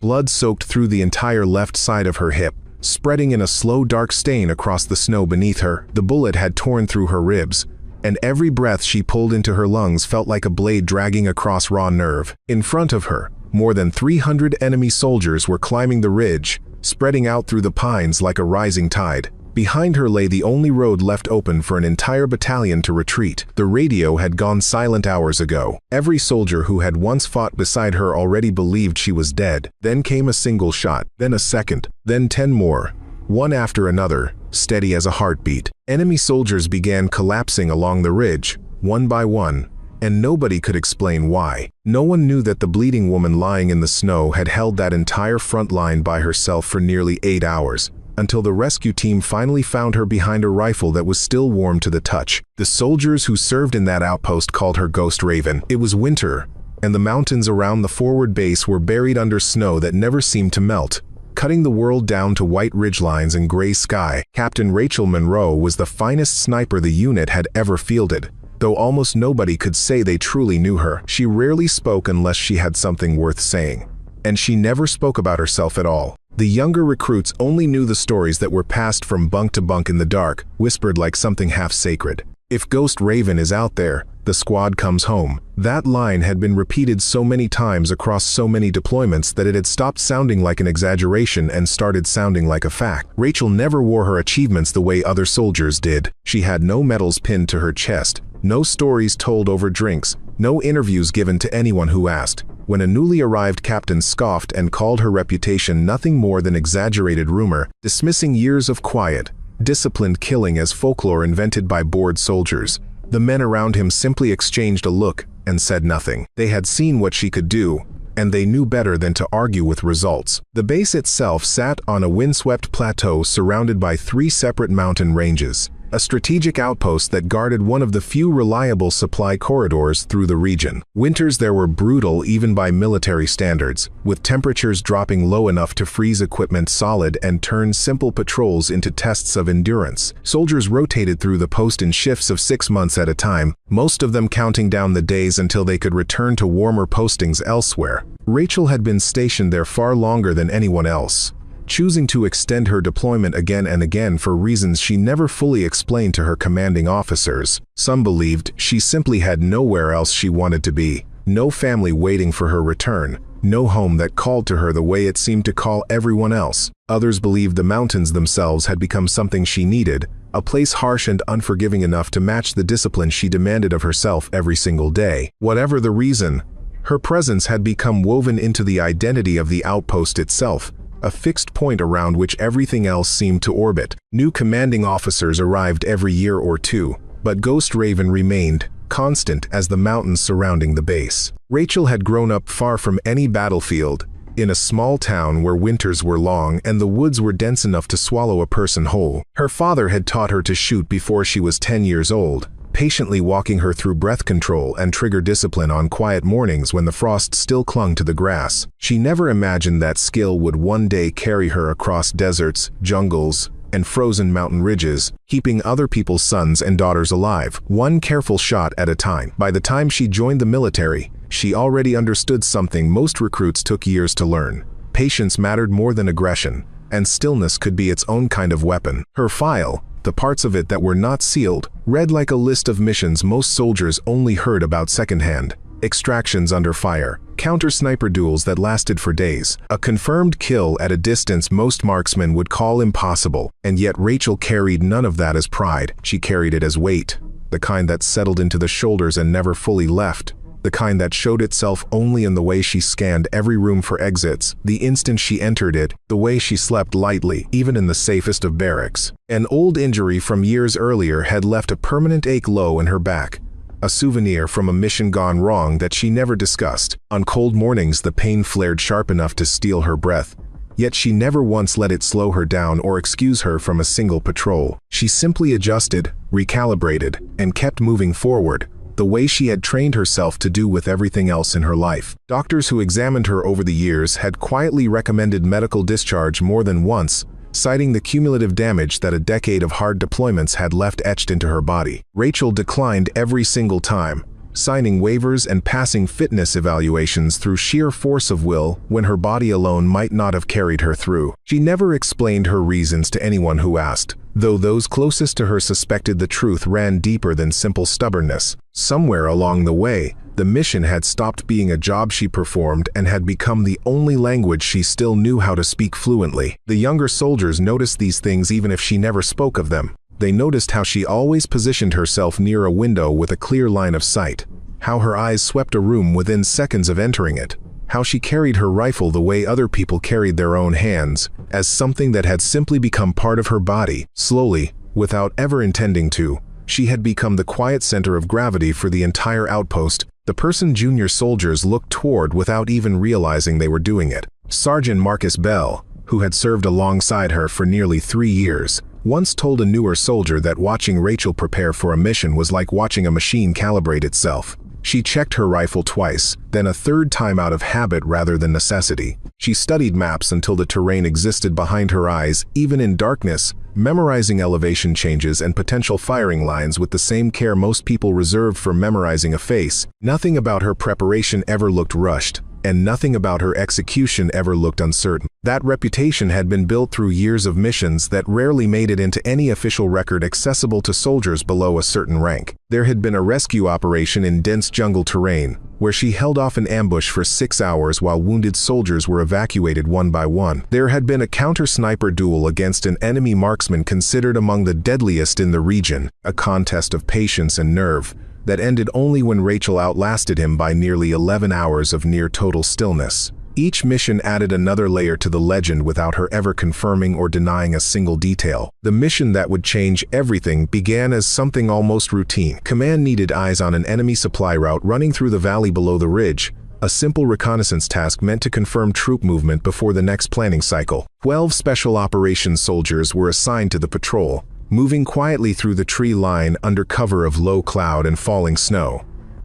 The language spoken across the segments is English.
Blood soaked through the entire left side of her hip, spreading in a slow dark stain across the snow beneath her. The bullet had torn through her ribs, and every breath she pulled into her lungs felt like a blade dragging across raw nerve. In front of her, more than 300 enemy soldiers were climbing the ridge, spreading out through the pines like a rising tide. Behind her lay the only road left open for an entire battalion to retreat. The radio had gone silent hours ago. Every soldier who had once fought beside her already believed she was dead. Then came a single shot, then a second, then 10 more, one after another, steady as a heartbeat. Enemy soldiers began collapsing along the ridge, one by one, and nobody could explain why. No one knew that the bleeding woman lying in the snow had held that entire front line by herself for nearly 8 hours, until the rescue team finally found her behind a rifle that was still warm to the touch. The soldiers who served in that outpost called her Ghost Raven. It was winter, and the mountains around the forward base were buried under snow that never seemed to melt, cutting the world down to white ridgelines and gray sky. Captain Rachel Monroe was the finest sniper the unit had ever fielded, though almost nobody could say they truly knew her. She rarely spoke unless she had something worth saying, and she never spoke about herself at all. The younger recruits only knew the stories that were passed from bunk to bunk in the dark, whispered like something half sacred. If Ghost Raven is out there, the squad comes home. That line had been repeated so many times across so many deployments that it had stopped sounding like an exaggeration and started sounding like a fact. Rachel never wore her achievements the way other soldiers did. She had no medals pinned to her chest, no stories told over drinks, no interviews given to anyone who asked. When a newly arrived captain scoffed and called her reputation nothing more than exaggerated rumor, dismissing years of quiet, disciplined killing as folklore invented by bored soldiers, the men around him simply exchanged a look and said nothing. They had seen what she could do, and they knew better than to argue with results. The base itself sat on a windswept plateau surrounded by 3 separate mountain ranges, a strategic outpost that guarded one of the few reliable supply corridors through the region. Winters there were brutal even by military standards, with temperatures dropping low enough to freeze equipment solid and turn simple patrols into tests of endurance. Soldiers rotated through the post in shifts of 6 months at a time, most of them counting down the days until they could return to warmer postings elsewhere. Rachel had been stationed there far longer than anyone else, choosing to extend her deployment again and again for reasons she never fully explained to her commanding officers. Some believed she simply had nowhere else she wanted to be, no family waiting for her return, no home that called to her the way it seemed to call everyone else. Others believed the mountains themselves had become something she needed, a place harsh and unforgiving enough to match the discipline she demanded of herself every single day. Whatever the reason, her presence had become woven into the identity of the outpost itself, a fixed point around which everything else seemed to orbit. New commanding officers arrived every year or two, but Ghost Raven remained constant as the mountains surrounding the base. Rachel had grown up far from any battlefield, in a small town where winters were long and the woods were dense enough to swallow a person whole. Her father had taught her to shoot before she was 10 years old, patiently walking her through breath control and trigger discipline on quiet mornings when the frost still clung to the grass. She never imagined that skill would one day carry her across deserts, jungles, and frozen mountain ridges, keeping other people's sons and daughters alive, one careful shot at a time. By the time she joined the military, she already understood something most recruits took years to learn. Patience mattered more than aggression, and stillness could be its own kind of weapon. Her file, the parts of it that were not sealed, read like a list of missions most soldiers only heard about secondhand. Extractions under fire, counter-sniper duels that lasted for days, a confirmed kill at a distance most marksmen would call impossible. And yet Rachel carried none of that as pride. She carried it as weight, the kind that settled into the shoulders and never fully left. The kind that showed itself only in the way she scanned every room for exits, the instant she entered it, the way she slept lightly, even in the safest of barracks. An old injury from years earlier had left a permanent ache low in her back, a souvenir from a mission gone wrong that she never discussed. On cold mornings the pain flared sharp enough to steal her breath, yet she never once let it slow her down or excuse her from a single patrol. She simply adjusted, recalibrated, and kept moving forward, the way she had trained herself to do with everything else in her life. Doctors who examined her over the years had quietly recommended medical discharge more than once, citing the cumulative damage that a decade of hard deployments had left etched into her body. Rachel declined every single time, signing waivers and passing fitness evaluations through sheer force of will when her body alone might not have carried her through. She never explained her reasons to anyone who asked, though those closest to her suspected the truth ran deeper than simple stubbornness. Somewhere along the way, the mission had stopped being a job she performed and had become the only language she still knew how to speak fluently. The younger soldiers noticed these things even if she never spoke of them. They noticed how she always positioned herself near a window with a clear line of sight, how her eyes swept a room within seconds of entering it, how she carried her rifle the way other people carried their own hands, as something that had simply become part of her body. Slowly, without ever intending to, she had become the quiet center of gravity for the entire outpost, the person junior soldiers looked toward without even realizing they were doing it. Sergeant Marcus Bell, who had served alongside her for nearly 3 years, once told a newer soldier that watching Rachel prepare for a mission was like watching a machine calibrate itself. She checked her rifle twice, then a third time out of habit rather than necessity. She studied maps until the terrain existed behind her eyes, even in darkness, memorizing elevation changes and potential firing lines with the same care most people reserved for memorizing a face. Nothing about her preparation ever looked rushed, and nothing about her execution ever looked uncertain. That reputation had been built through years of missions that rarely made it into any official record accessible to soldiers below a certain rank. There had been a rescue operation in dense jungle terrain, where she held off an ambush for 6 hours while wounded soldiers were evacuated one by one. There had been a counter-sniper duel against an enemy marksman considered among the deadliest in the region, a contest of patience and nerve that ended only when Rachel outlasted him by nearly 11 hours of near-total stillness. Each mission added another layer to the legend without her ever confirming or denying a single detail. The mission that would change everything began as something almost routine. Command needed eyes on an enemy supply route running through the valley below the ridge, a simple reconnaissance task meant to confirm troop movement before the next planning cycle. 12 special operations soldiers were assigned to the patrol, moving quietly through the tree line under cover of low cloud and falling snow.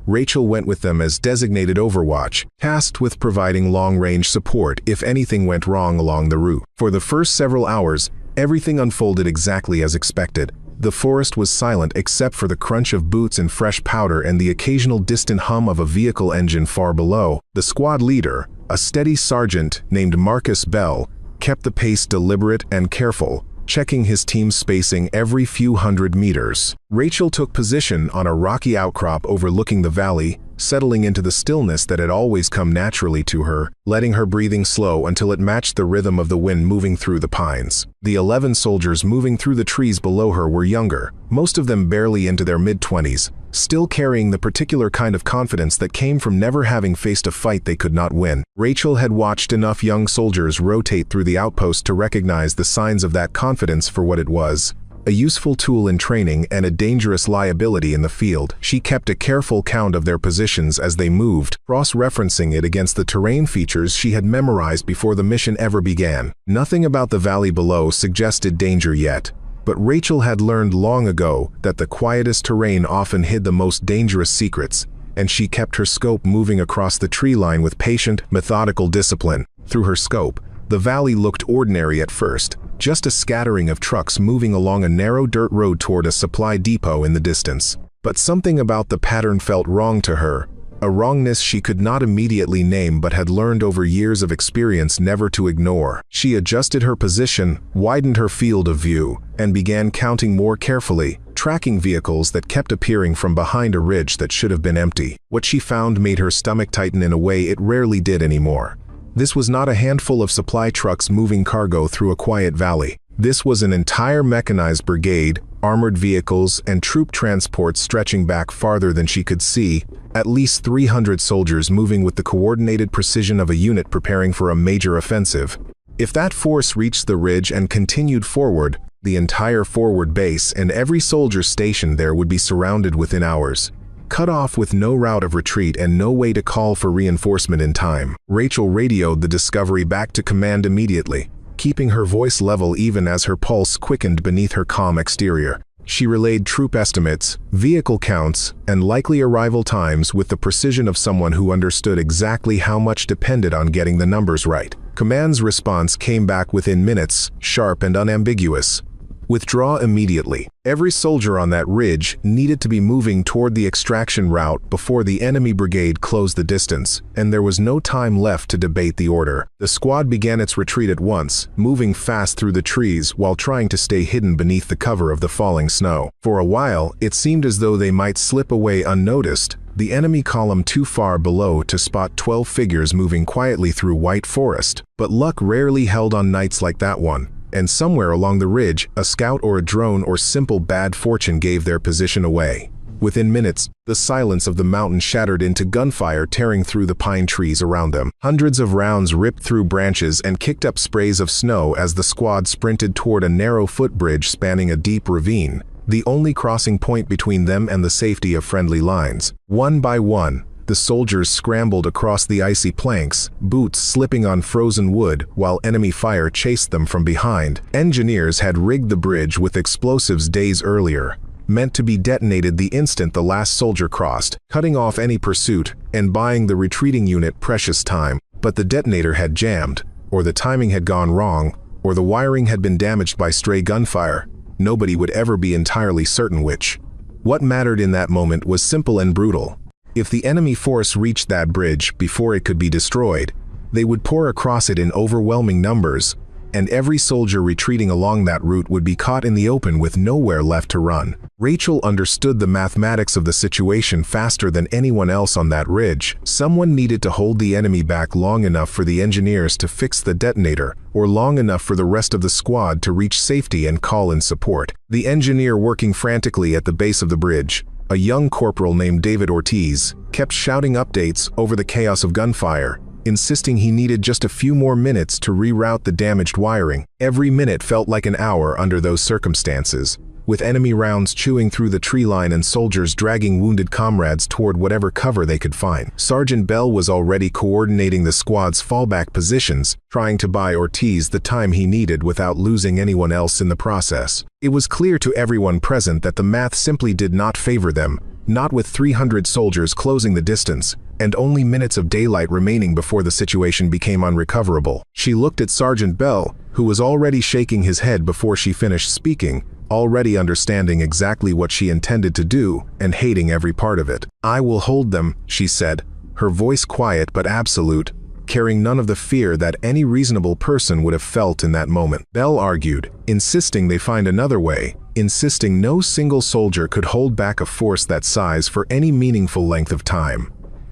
Rachel went with them as designated overwatch, tasked with providing long-range support if anything went wrong along the route. For the first several hours, everything unfolded exactly as expected. The forest was silent except for the crunch of boots and fresh powder and the occasional distant hum of a vehicle engine far below. The squad leader, a steady sergeant named Marcus Bell, kept the pace deliberate and careful, checking his team's spacing every few hundred meters. Rachel took position on a rocky outcrop overlooking the valley, settling into the stillness that had always come naturally to her, letting her breathing slow until it matched the rhythm of the wind moving through the pines. The 11 soldiers moving through the trees below her were younger, most of them barely into their mid-20s, still carrying the particular kind of confidence that came from never having faced a fight they could not win. Rachel had watched enough young soldiers rotate through the outpost to recognize the signs of that confidence for what it was: a useful tool in training and a dangerous liability in the field. She kept a careful count of their positions as they moved, cross-referencing it against the terrain features she had memorized before the mission ever began. Nothing about the valley below suggested danger yet, but Rachel had learned long ago that the quietest terrain often hid the most dangerous secrets, and she kept her scope moving across the tree line with patient, methodical discipline. Through her scope, the valley looked ordinary at first, just a scattering of trucks moving along a narrow dirt road toward a supply depot in the distance. But something about the pattern felt wrong to her, a wrongness she could not immediately name but had learned over years of experience never to ignore. She adjusted her position, widened her field of view, and began counting more carefully, tracking vehicles that kept appearing from behind a ridge that should have been empty. What she found made her stomach tighten in a way it rarely did anymore. This was not a handful of supply trucks moving cargo through a quiet valley. This was an entire mechanized brigade, armored vehicles, and troop transports stretching back farther than she could see, at least 300 soldiers moving with the coordinated precision of a unit preparing for a major offensive. If that force reached the ridge and continued forward, the entire forward base and every soldier stationed there would be surrounded within hours, cut off with no route of retreat and no way to call for reinforcement in time. Rachel radioed the discovery back to command immediately, keeping her voice level even as her pulse quickened beneath her calm exterior. She relayed troop estimates, vehicle counts, and likely arrival times with the precision of someone who understood exactly how much depended on getting the numbers right. Command's response came back within minutes, sharp and unambiguous. Withdraw immediately. Every soldier on that ridge needed to be moving toward the extraction route before the enemy brigade closed the distance, and there was no time left to debate the order. The squad began its retreat at once, moving fast through the trees while trying to stay hidden beneath the cover of the falling snow. For a while, it seemed as though they might slip away unnoticed, the enemy column too far below to spot 12 figures moving quietly through white forest. But luck rarely held on nights like that one, and somewhere along the ridge, a scout or a drone or simple bad fortune gave their position away. Within minutes, the silence of the mountain shattered into gunfire tearing through the pine trees around them. Hundreds of rounds ripped through branches and kicked up sprays of snow as the squad sprinted toward a narrow footbridge spanning a deep ravine, the only crossing point between them and the safety of friendly lines. One by one, the soldiers scrambled across the icy planks, boots slipping on frozen wood while enemy fire chased them from behind. Engineers had rigged the bridge with explosives days earlier, meant to be detonated the instant the last soldier crossed, cutting off any pursuit and buying the retreating unit precious time. But the detonator had jammed, or the timing had gone wrong, or the wiring had been damaged by stray gunfire. Nobody would ever be entirely certain which. What mattered in that moment was simple and brutal. If the enemy force reached that bridge before it could be destroyed, they would pour across it in overwhelming numbers, and every soldier retreating along that route would be caught in the open with nowhere left to run. Rachel understood the mathematics of the situation faster than anyone else on that ridge. Someone needed to hold the enemy back long enough for the engineers to fix the detonator, or long enough for the rest of the squad to reach safety and call in support. The engineer working frantically at the base of the bridge, a young corporal named David Ortiz, kept shouting updates over the chaos of gunfire, insisting he needed just a few more minutes to reroute the damaged wiring. Every minute felt like an hour under those circumstances, with enemy rounds chewing through the tree line and soldiers dragging wounded comrades toward whatever cover they could find. Sergeant Bell was already coordinating the squad's fallback positions, trying to buy Ortiz the time he needed without losing anyone else in the process. It was clear to everyone present that the math simply did not favor them, not with 300 soldiers closing the distance, and only minutes of daylight remaining before the situation became unrecoverable. She looked at Sergeant Bell, who was already shaking his head before she finished speaking, already understanding exactly what she intended to do and hating every part of it. "I will hold them," she said, her voice quiet but absolute, carrying none of the fear that any reasonable person would have felt in that moment. Bell argued, insisting they find another way, insisting no single soldier could hold back a force that size for any meaningful length of time.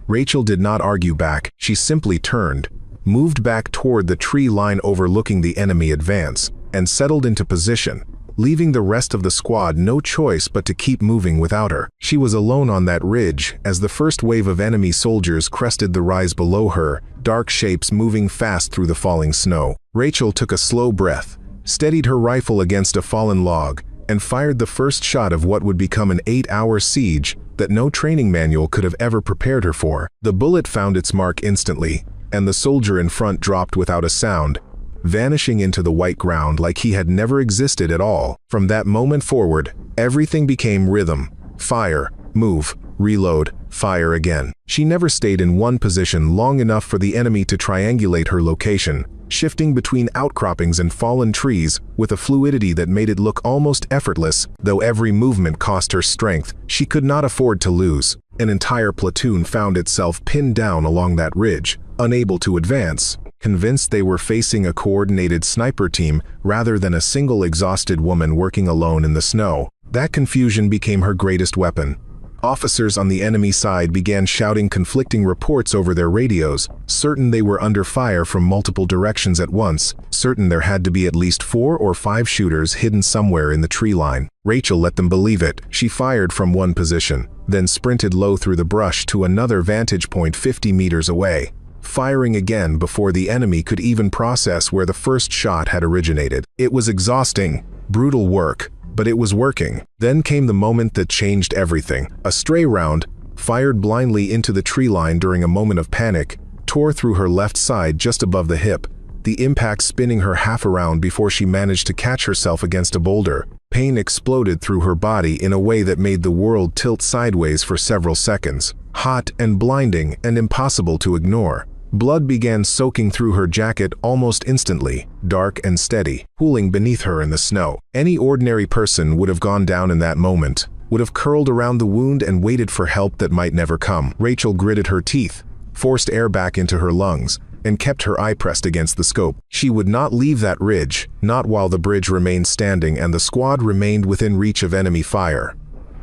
Rachel did not argue back. She simply turned, moved back toward the tree line overlooking the enemy advance, and settled into position, leaving the rest of the squad no choice but to keep moving without her. She was alone on that ridge as the first wave of enemy soldiers crested the rise below her, dark shapes moving fast through the falling snow. Rachel took a slow breath, steadied her rifle against a fallen log, and fired the first shot of what would become an 8-hour siege that no training manual could have ever prepared her for. The bullet found its mark instantly, and the soldier in front dropped without a sound, vanishing into the white ground like he had never existed at all. From that moment forward, everything became rhythm. Fire, move, reload, fire again. She never stayed in one position long enough for the enemy to triangulate her location, shifting between outcroppings and fallen trees with a fluidity that made it look almost effortless. Though every movement cost her strength, she could not afford to lose. An entire platoon found itself pinned down along that ridge, unable to advance, convinced they were facing a coordinated sniper team rather than a single exhausted woman working alone in the snow. That confusion became her greatest weapon. Officers on the enemy side began shouting conflicting reports over their radios, certain they were under fire from multiple directions at once, certain there had to be at least 4 or 5 shooters hidden somewhere in the tree line. Rachel let them believe it. She fired from one position, then sprinted low through the brush to another vantage point 50 meters away, firing again before the enemy could even process where the first shot had originated. It was exhausting, brutal work, but it was working. Then came the moment that changed everything. A stray round, fired blindly into the tree line during a moment of panic, tore through her left side just above the hip, the impact spinning her half around before she managed to catch herself against a boulder. Pain exploded through her body in a way that made the world tilt sideways for several seconds, hot and blinding and impossible to ignore. Blood began soaking through her jacket almost instantly, dark and steady, pooling beneath her in the snow. Any ordinary person would have gone down in that moment, would have curled around the wound and waited for help that might never come. Rachel gritted her teeth, forced air back into her lungs, and kept her eye pressed against the scope. She would not leave that ridge, not while the bridge remained standing and the squad remained within reach of enemy fire.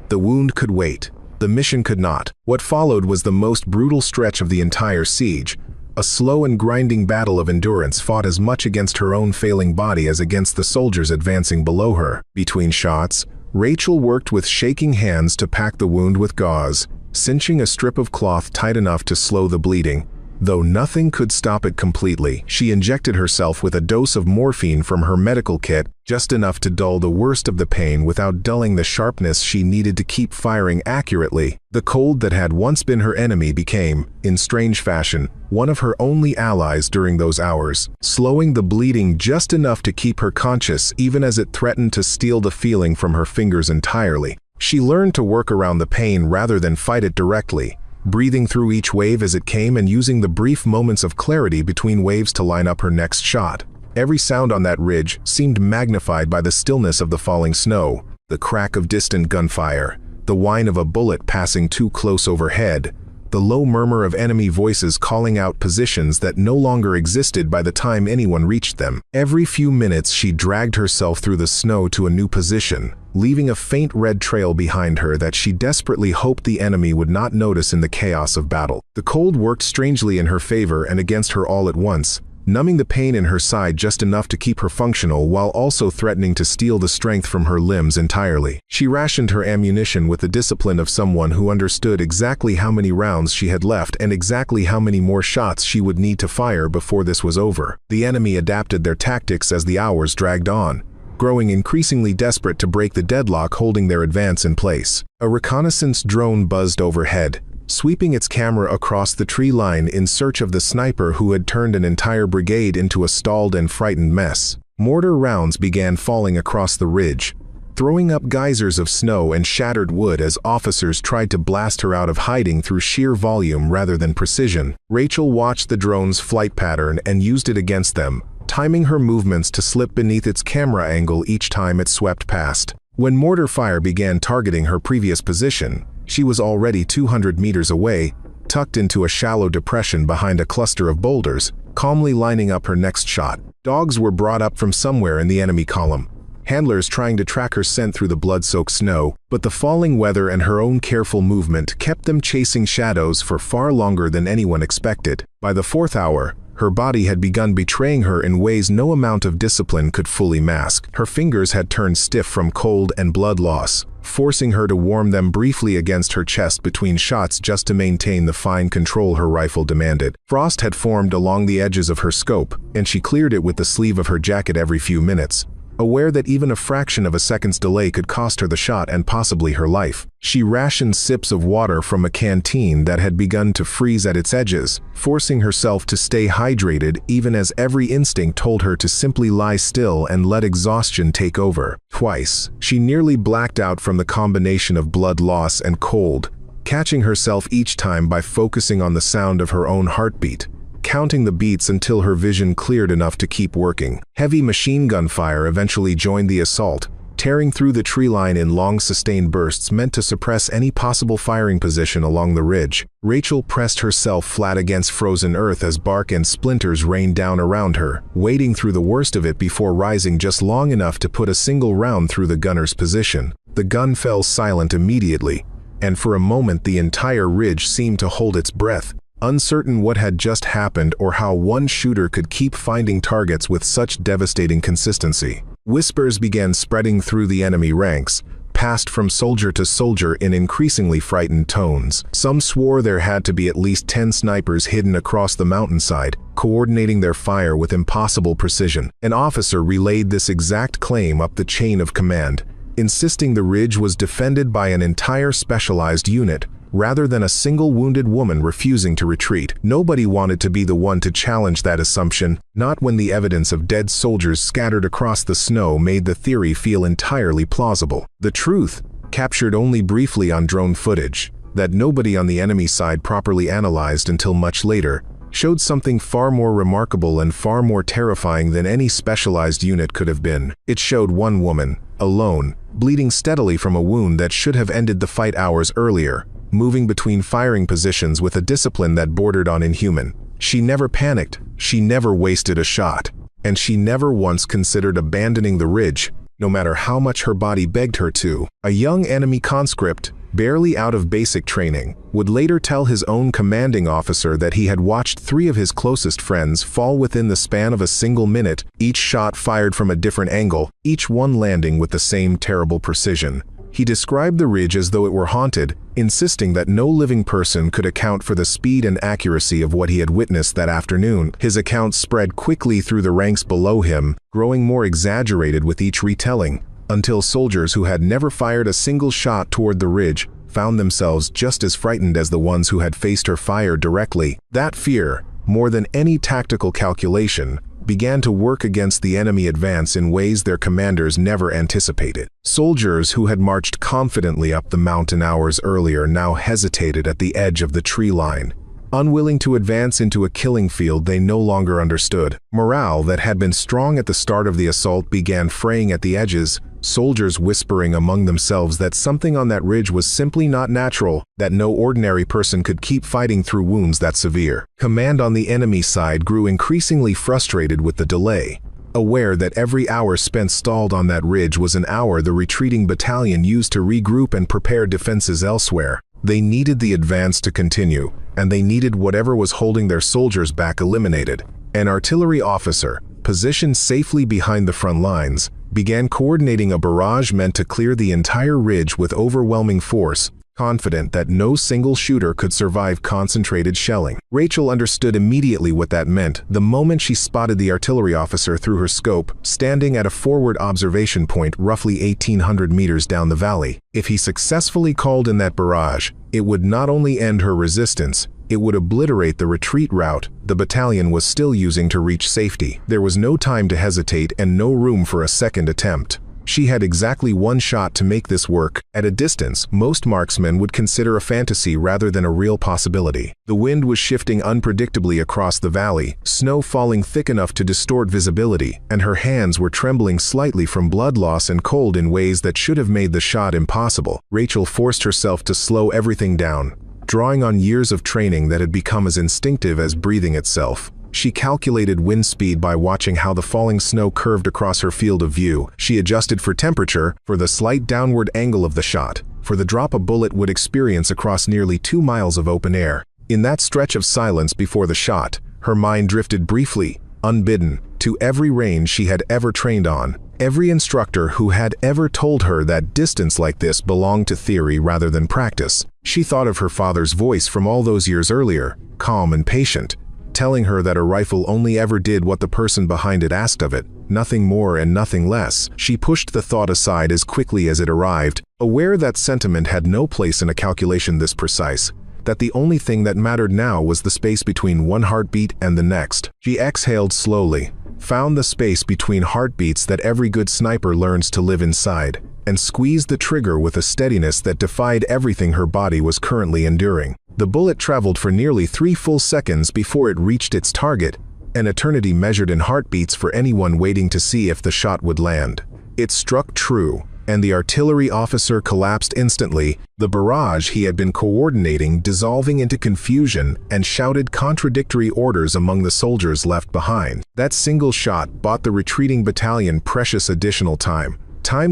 The wound could wait. The mission could not. What followed was the most brutal stretch of the entire siege. A slow and grinding battle of endurance fought as much against her own failing body as against the soldiers advancing below her. Between shots, Rachel worked with shaking hands to pack the wound with gauze, cinching a strip of cloth tight enough to slow the bleeding. Though nothing could stop it completely, she injected herself with a dose of morphine from her medical kit, just enough to dull the worst of the pain without dulling the sharpness she needed to keep firing accurately. The cold that had once been her enemy became, in strange fashion, one of her only allies during those hours, slowing the bleeding just enough to keep her conscious even as it threatened to steal the feeling from her fingers entirely. She learned to work around the pain rather than fight it directly, breathing through each wave as it came and using the brief moments of clarity between waves to line up her next shot. Every sound on that ridge seemed magnified by the stillness of the falling snow, the crack of distant gunfire, the whine of a bullet passing too close overhead, the low murmur of enemy voices calling out positions that no longer existed by the time anyone reached them. Every few minutes she dragged herself through the snow to a new position, leaving a faint red trail behind her that she desperately hoped the enemy would not notice in the chaos of battle. The cold worked strangely in her favor and against her all at once, numbing the pain in her side just enough to keep her functional while also threatening to steal the strength from her limbs entirely. She rationed her ammunition with the discipline of someone who understood exactly how many rounds she had left and exactly how many more shots she would need to fire before this was over. The enemy adapted their tactics as the hours dragged on, growing increasingly desperate to break the deadlock holding their advance in place. A reconnaissance drone buzzed overhead, sweeping its camera across the tree line in search of the sniper who had turned an entire brigade into a stalled and frightened mess. Mortar rounds began falling across the ridge, throwing up geysers of snow and shattered wood as officers tried to blast her out of hiding through sheer volume rather than precision. Rachel watched the drone's flight pattern and used it against them, timing her movements to slip beneath its camera angle each time it swept past. When mortar fire began targeting her previous position, she was already 200 meters away, tucked into a shallow depression behind a cluster of boulders, calmly lining up her next shot. Dogs were brought up from somewhere in the enemy column, handlers trying to track her scent through the blood-soaked snow, but the falling weather and her own careful movement kept them chasing shadows for far longer than anyone expected. By the fourth hour, her body had begun betraying her in ways no amount of discipline could fully mask. Her fingers had turned stiff from cold and blood loss, forcing her to warm them briefly against her chest between shots just to maintain the fine control her rifle demanded. Frost had formed along the edges of her scope, and she cleared it with the sleeve of her jacket every few minutes, aware that even a fraction of a second's delay could cost her the shot and possibly her life. She rationed sips of water from a canteen that had begun to freeze at its edges, forcing herself to stay hydrated even as every instinct told her to simply lie still and let exhaustion take over. Twice, she nearly blacked out from the combination of blood loss and cold, catching herself each time by focusing on the sound of her own heartbeat, counting the beats until her vision cleared enough to keep working. Heavy machine gun fire eventually joined the assault, tearing through the tree line in long sustained bursts meant to suppress any possible firing position along the ridge. Rachel pressed herself flat against frozen earth as bark and splinters rained down around her, wading through the worst of it before rising just long enough to put a single round through the gunner's position. The gun fell silent immediately, and for a moment the entire ridge seemed to hold its breath, uncertain what had just happened or how one shooter could keep finding targets with such devastating consistency. Whispers began spreading through the enemy ranks, passed from soldier to soldier in increasingly frightened tones. Some swore there had to be at least 10 snipers hidden across the mountainside, coordinating their fire with impossible precision. An officer relayed this exact claim up the chain of command, insisting the ridge was defended by an entire specialized unit, rather than a single wounded woman refusing to retreat. Nobody wanted to be the one to challenge that assumption, not when the evidence of dead soldiers scattered across the snow made the theory feel entirely plausible. The truth, captured only briefly on drone footage, that nobody on the enemy side properly analyzed until much later, showed something far more remarkable and far more terrifying than any specialized unit could have been. It showed one woman, alone, bleeding steadily from a wound that should have ended the fight hours earlier, moving between firing positions with a discipline that bordered on inhuman. She never panicked, she never wasted a shot, and she never once considered abandoning the ridge, no matter how much her body begged her to. A young enemy conscript, barely out of basic training, would later tell his own commanding officer that he had watched 3 of his closest friends fall within the span of a single minute, each shot fired from a different angle, each one landing with the same terrible precision. He described the ridge as though it were haunted, insisting that no living person could account for the speed and accuracy of what he had witnessed that afternoon. His account spread quickly through the ranks below him, growing more exaggerated with each retelling, until soldiers who had never fired a single shot toward the ridge found themselves just as frightened as the ones who had faced her fire directly. That fear, more than any tactical calculation, began to work against the enemy advance in ways their commanders never anticipated. Soldiers who had marched confidently up the mountain hours earlier now hesitated at the edge of the tree line, unwilling to advance into a killing field they no longer understood. Morale that had been strong at the start of the assault began fraying at the edges, soldiers whispering among themselves that something on that ridge was simply not natural, that no ordinary person could keep fighting through wounds that severe. Command on the enemy side grew increasingly frustrated with the delay, aware that every hour spent stalled on that ridge was an hour the retreating battalion used to regroup and prepare defenses elsewhere. They needed the advance to continue, and they needed whatever was holding their soldiers back eliminated. An artillery officer, positioned safely behind the front lines, began coordinating a barrage meant to clear the entire ridge with overwhelming force, confident that no single shooter could survive concentrated shelling. Rachel understood immediately what that meant the moment she spotted the artillery officer through her scope, standing at a forward observation point roughly 1,800 meters down the valley. If he successfully called in that barrage, it would not only end her resistance, it would obliterate the retreat route the battalion was still using to reach safety. There was no time to hesitate and no room for a second attempt. She had exactly one shot to make this work, at a distance most marksmen would consider a fantasy rather than a real possibility. The wind was shifting unpredictably across the valley, snow falling thick enough to distort visibility, and her hands were trembling slightly from blood loss and cold in ways that should have made the shot impossible. Rachel forced herself to slow everything down, drawing on years of training that had become as instinctive as breathing itself. She calculated wind speed by watching how the falling snow curved across her field of view. She adjusted for temperature, for the slight downward angle of the shot, for the drop a bullet would experience across nearly 2 miles of open air. In that stretch of silence before the shot, her mind drifted briefly, unbidden, to every range she had ever trained on. Every instructor who had ever told her that distance like this belonged to theory rather than practice. She thought of her father's voice from all those years earlier, calm and patient, telling her that a rifle only ever did what the person behind it asked of it, nothing more and nothing less. She pushed the thought aside as quickly as it arrived, aware that sentiment had no place in a calculation this precise, that the only thing that mattered now was the space between one heartbeat and the next. She exhaled slowly, found the space between heartbeats that every good sniper learns to live inside, and squeezed the trigger with a steadiness that defied everything her body was currently enduring. The bullet traveled for nearly 3 full seconds before it reached its target, an eternity measured in heartbeats for anyone waiting to see if the shot would land. It struck true, and the artillery officer collapsed instantly, the barrage he had been coordinating dissolving into confusion and shouted contradictory orders among the soldiers left behind. That single shot bought the retreating battalion precious additional time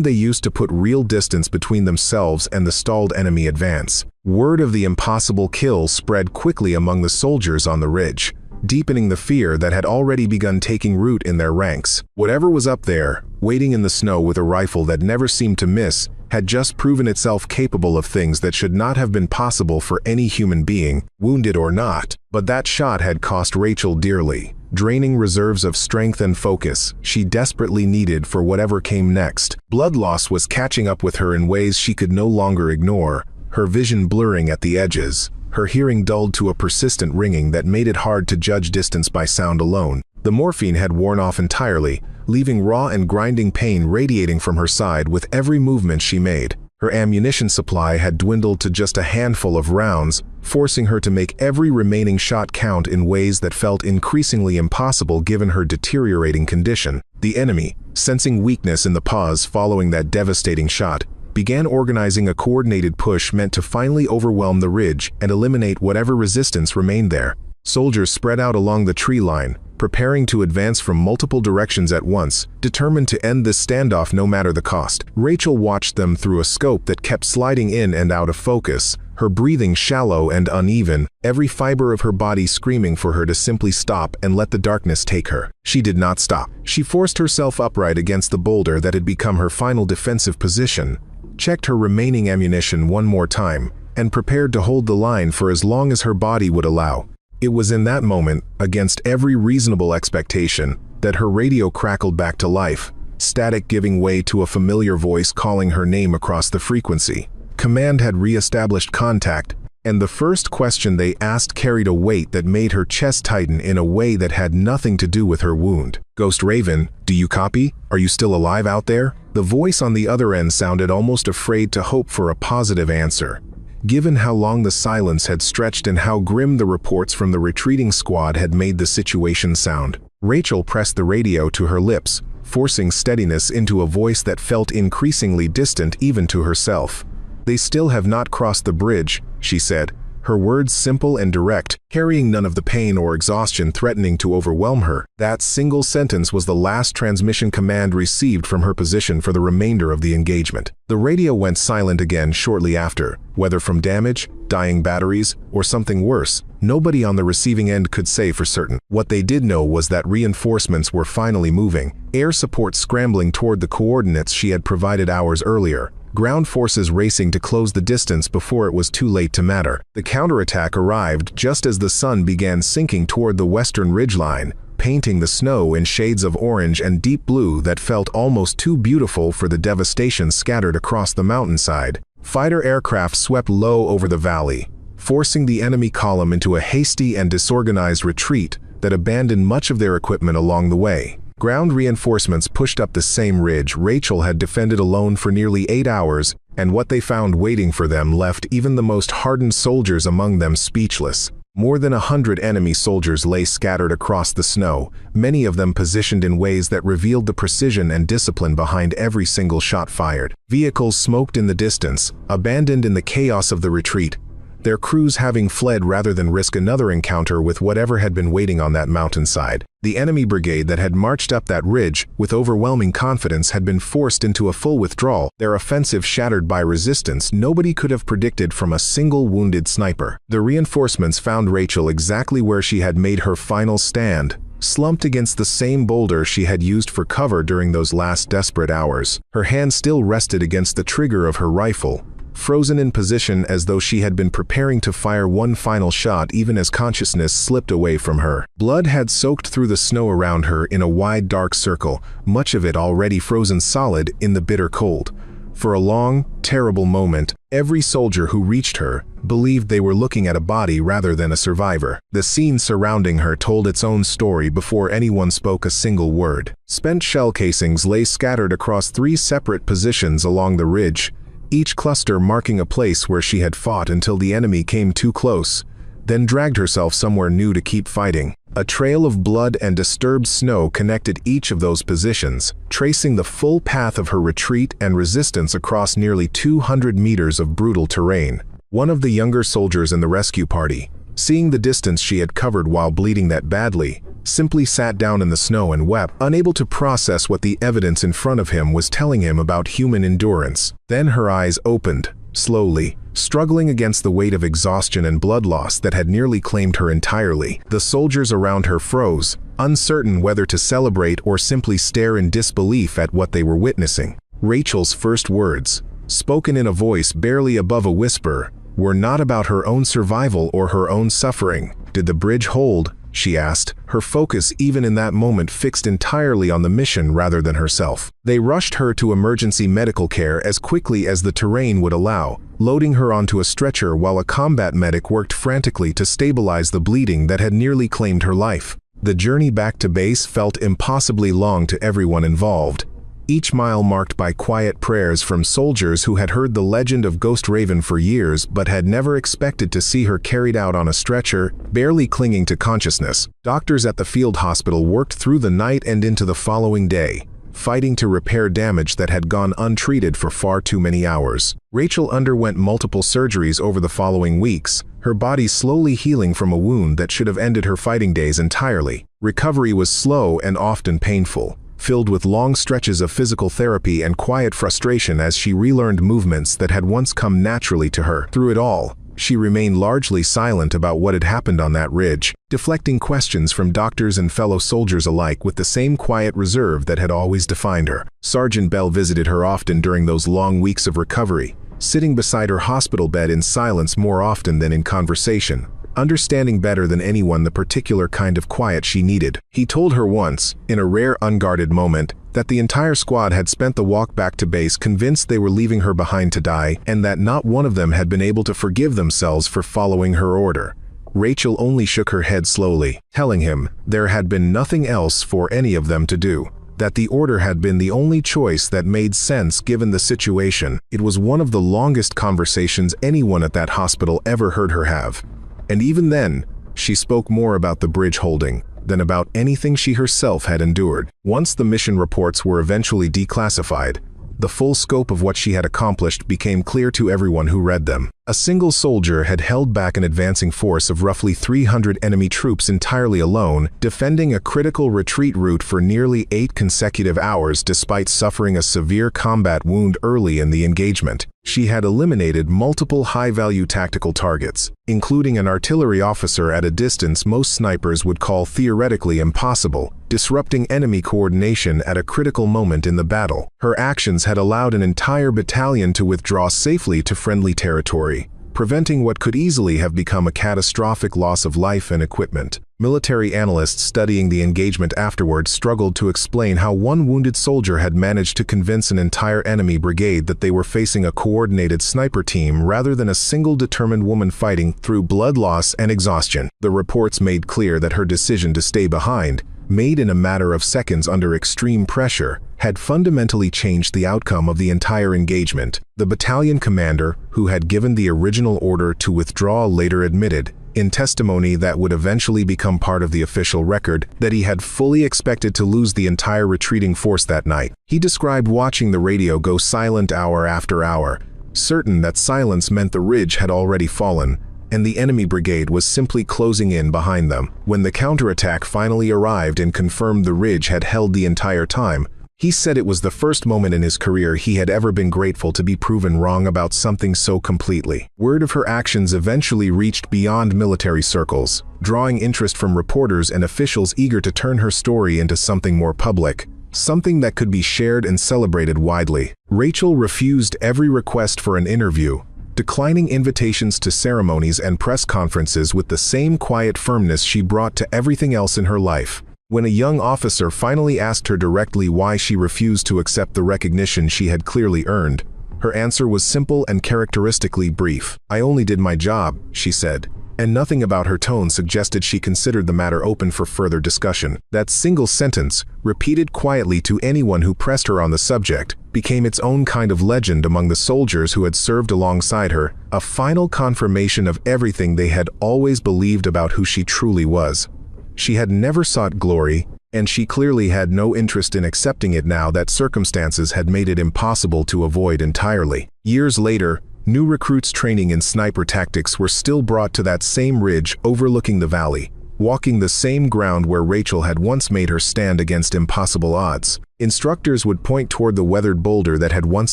they used to put real distance between themselves and the stalled enemy advance. Word of the impossible kill spread quickly among the soldiers on the ridge, deepening the fear that had already begun taking root in their ranks. Whatever was up there, waiting in the snow with a rifle that never seemed to miss, had just proven itself capable of things that should not have been possible for any human being, wounded or not. But that shot had cost Rachel dearly, draining reserves of strength and focus she desperately needed for whatever came next. Blood loss was catching up with her in ways she could no longer ignore, her vision blurring at the edges, her hearing dulled to a persistent ringing that made it hard to judge distance by sound alone. The morphine had worn off entirely, leaving raw and grinding pain radiating from her side with every movement she made. Her ammunition supply had dwindled to just a handful of rounds, forcing her to make every remaining shot count in ways that felt increasingly impossible given her deteriorating condition. The enemy, sensing weakness in the pause following that devastating shot, began organizing a coordinated push meant to finally overwhelm the ridge and eliminate whatever resistance remained there. Soldiers spread out along the tree line, preparing to advance from multiple directions at once, determined to end this standoff no matter the cost. Rachel watched them through a scope that kept sliding in and out of focus, her breathing shallow and uneven, every fiber of her body screaming for her to simply stop and let the darkness take her. She did not stop. She forced herself upright against the boulder that had become her final defensive position, checked her remaining ammunition one more time, and prepared to hold the line for as long as her body would allow. It was in that moment, against every reasonable expectation, that her radio crackled back to life, static giving way to a familiar voice calling her name across the frequency. Command had re-established contact, and the first question they asked carried a weight that made her chest tighten in a way that had nothing to do with her wound. "Ghost Raven, do you copy? Are you still alive out there?" The voice on the other end sounded almost afraid to hope for a positive answer, given how long the silence had stretched and how grim the reports from the retreating squad had made the situation sound. Rachel pressed the radio to her lips, forcing steadiness into a voice that felt increasingly distant even to herself. "They still have not crossed the bridge," she said, her words simple and direct, carrying none of the pain or exhaustion threatening to overwhelm her. That single sentence was the last transmission command received from her position for the remainder of the engagement. The radio went silent again shortly after, whether from damage, dying batteries, or something worse. Nobody on the receiving end could say for certain. What they did know was that reinforcements were finally moving, air support scrambling toward the coordinates she had provided hours earlier, ground forces racing to close the distance before it was too late to matter. The counterattack arrived just as the sun began sinking toward the western ridgeline, painting the snow in shades of orange and deep blue that felt almost too beautiful for the devastation scattered across the mountainside. Fighter aircraft swept low over the valley, forcing the enemy column into a hasty and disorganized retreat that abandoned much of their equipment along the way. Ground reinforcements pushed up the same ridge Rachel had defended alone for nearly 8 hours, and what they found waiting for them left even the most hardened soldiers among them speechless. More than 100 enemy soldiers lay scattered across the snow, many of them positioned in ways that revealed the precision and discipline behind every single shot fired. Vehicles smoked in the distance, abandoned in the chaos of the retreat, their crews having fled rather than risk another encounter with whatever had been waiting on that mountainside. The enemy brigade that had marched up that ridge with overwhelming confidence had been forced into a full withdrawal, their offensive shattered by resistance nobody could have predicted from a single wounded sniper. The reinforcements found Rachel exactly where she had made her final stand, slumped against the same boulder she had used for cover during those last desperate hours. Her hand still rested against the trigger of her rifle, frozen in position as though she had been preparing to fire one final shot even as consciousness slipped away from her. Blood had soaked through the snow around her in a wide dark circle, much of it already frozen solid in the bitter cold. For a long, terrible moment, every soldier who reached her believed they were looking at a body rather than a survivor. The scene surrounding her told its own story before anyone spoke a single word. Spent shell casings lay scattered across 3 separate positions along the ridge, each cluster marking a place where she had fought until the enemy came too close, then dragged herself somewhere new to keep fighting. A trail of blood and disturbed snow connected each of those positions, tracing the full path of her retreat and resistance across nearly 200 meters of brutal terrain. One of the younger soldiers in the rescue party, seeing the distance she had covered while bleeding that badly, simply sat down in the snow and wept, unable to process what the evidence in front of him was telling him about human endurance. Then her eyes opened, slowly, struggling against the weight of exhaustion and blood loss that had nearly claimed her entirely. The soldiers around her froze, uncertain whether to celebrate or simply stare in disbelief at what they were witnessing. Rachel's first words, spoken in a voice barely above a whisper, were not about her own survival or her own suffering. "Did the bridge hold?" she asked, her focus even in that moment fixed entirely on the mission rather than herself. They rushed her to emergency medical care as quickly as the terrain would allow, loading her onto a stretcher while a combat medic worked frantically to stabilize the bleeding that had nearly claimed her life. The journey back to base felt impossibly long to everyone involved, each mile marked by quiet prayers from soldiers who had heard the legend of Ghost Raven for years but had never expected to see her carried out on a stretcher, barely clinging to consciousness. Doctors at the field hospital worked through the night and into the following day, fighting to repair damage that had gone untreated for far too many hours. Rachel underwent multiple surgeries over the following weeks, her body slowly healing from a wound that should have ended her fighting days entirely. Recovery was slow and often painful, filled with long stretches of physical therapy and quiet frustration as she relearned movements that had once come naturally to her. Through it all, she remained largely silent about what had happened on that ridge, deflecting questions from doctors and fellow soldiers alike with the same quiet reserve that had always defined her. Sergeant Bell visited her often during those long weeks of recovery, sitting beside her hospital bed in silence more often than in conversation, understanding better than anyone the particular kind of quiet she needed. He told her once, in a rare unguarded moment, that the entire squad had spent the walk back to base convinced they were leaving her behind to die, and that not one of them had been able to forgive themselves for following her order. Rachel only shook her head slowly, telling him there had been nothing else for any of them to do, that the order had been the only choice that made sense given the situation. It was one of the longest conversations anyone at that hospital ever heard her have. And even then, she spoke more about the bridge holding than about anything she herself had endured. Once the mission reports were eventually declassified, the full scope of what she had accomplished became clear to everyone who read them. A single soldier had held back an advancing force of roughly 300 enemy troops entirely alone, defending a critical retreat route for nearly 8 consecutive hours despite suffering a severe combat wound early in the engagement. She had eliminated multiple high-value tactical targets, including an artillery officer at a distance most snipers would call theoretically impossible, disrupting enemy coordination at a critical moment in the battle. Her actions had allowed an entire battalion to withdraw safely to friendly territory, preventing what could easily have become a catastrophic loss of life and equipment. Military analysts studying the engagement afterward struggled to explain how one wounded soldier had managed to convince an entire enemy brigade that they were facing a coordinated sniper team rather than a single determined woman fighting through blood loss and exhaustion. The reports made clear that her decision to stay behind, made in a matter of seconds under extreme pressure, had fundamentally changed the outcome of the entire engagement. The battalion commander, who had given the original order to withdraw, later admitted, in testimony that would eventually become part of the official record, that he had fully expected to lose the entire retreating force that night. He described watching the radio go silent hour after hour, certain that silence meant the ridge had already fallen, and the enemy brigade was simply closing in behind them. When the counterattack finally arrived and confirmed the ridge had held the entire time, he said it was the first moment in his career he had ever been grateful to be proven wrong about something so completely. Word of her actions eventually reached beyond military circles, drawing interest from reporters and officials eager to turn her story into something more public, something that could be shared and celebrated widely. Rachel refused every request for an interview, declining invitations to ceremonies and press conferences with the same quiet firmness she brought to everything else in her life. When a young officer finally asked her directly why she refused to accept the recognition she had clearly earned, her answer was simple and characteristically brief. "I only did my job," she said, and nothing about her tone suggested she considered the matter open for further discussion. That single sentence, repeated quietly to anyone who pressed her on the subject, became its own kind of legend among the soldiers who had served alongside her, a final confirmation of everything they had always believed about who she truly was. She had never sought glory, and she clearly had no interest in accepting it now that circumstances had made it impossible to avoid entirely. Years later, new recruits training in sniper tactics were still brought to that same ridge overlooking the valley, walking the same ground where Rachel had once made her stand against impossible odds. Instructors would point toward the weathered boulder that had once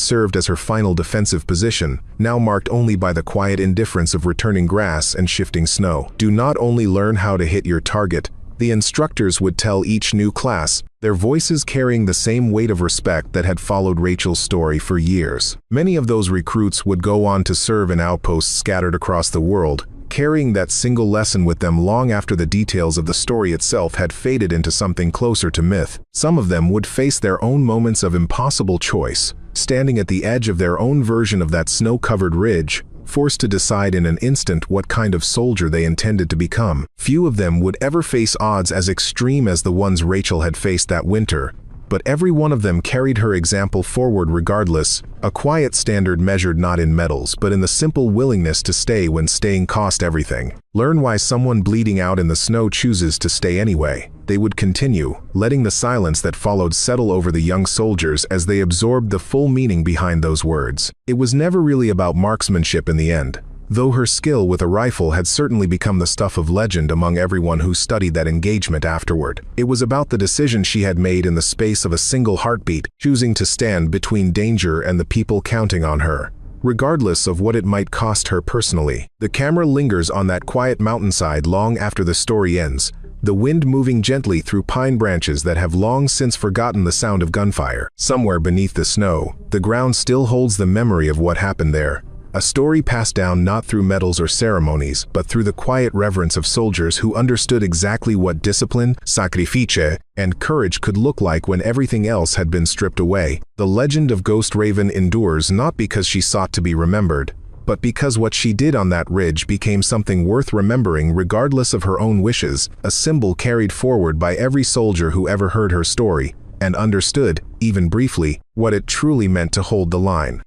served as her final defensive position, now marked only by the quiet indifference of returning grass and shifting snow. Do not only learn how to hit your target, the instructors would tell each new class, their voices carrying the same weight of respect that had followed Rachel's story for years. Many of those recruits would go on to serve in outposts scattered across the world, carrying that single lesson with them long after the details of the story itself had faded into something closer to myth. Some of them would face their own moments of impossible choice, standing at the edge of their own version of that snow-covered ridge, forced to decide in an instant what kind of soldier they intended to become. Few of them would ever face odds as extreme as the ones Rachel had faced that winter, but every one of them carried her example forward regardless, a quiet standard measured not in medals but in the simple willingness to stay when staying cost everything. Learn why someone bleeding out in the snow chooses to stay anyway. They would continue, letting the silence that followed settle over the young soldiers as they absorbed the full meaning behind those words. It was never really about marksmanship in the end, though her skill with a rifle had certainly become the stuff of legend among everyone who studied that engagement afterward. It was about the decision she had made in the space of a single heartbeat, choosing to stand between danger and the people counting on her, regardless of what it might cost her personally. The camera lingers on that quiet mountainside long after the story ends, the wind moving gently through pine branches that have long since forgotten the sound of gunfire. Somewhere beneath the snow, the ground still holds the memory of what happened there. A story passed down not through medals or ceremonies, but through the quiet reverence of soldiers who understood exactly what discipline, sacrifice, and courage could look like when everything else had been stripped away. The legend of Ghost Raven endures not because she sought to be remembered, but because what she did on that ridge became something worth remembering regardless of her own wishes, a symbol carried forward by every soldier who ever heard her story and understood, even briefly, what it truly meant to hold the line.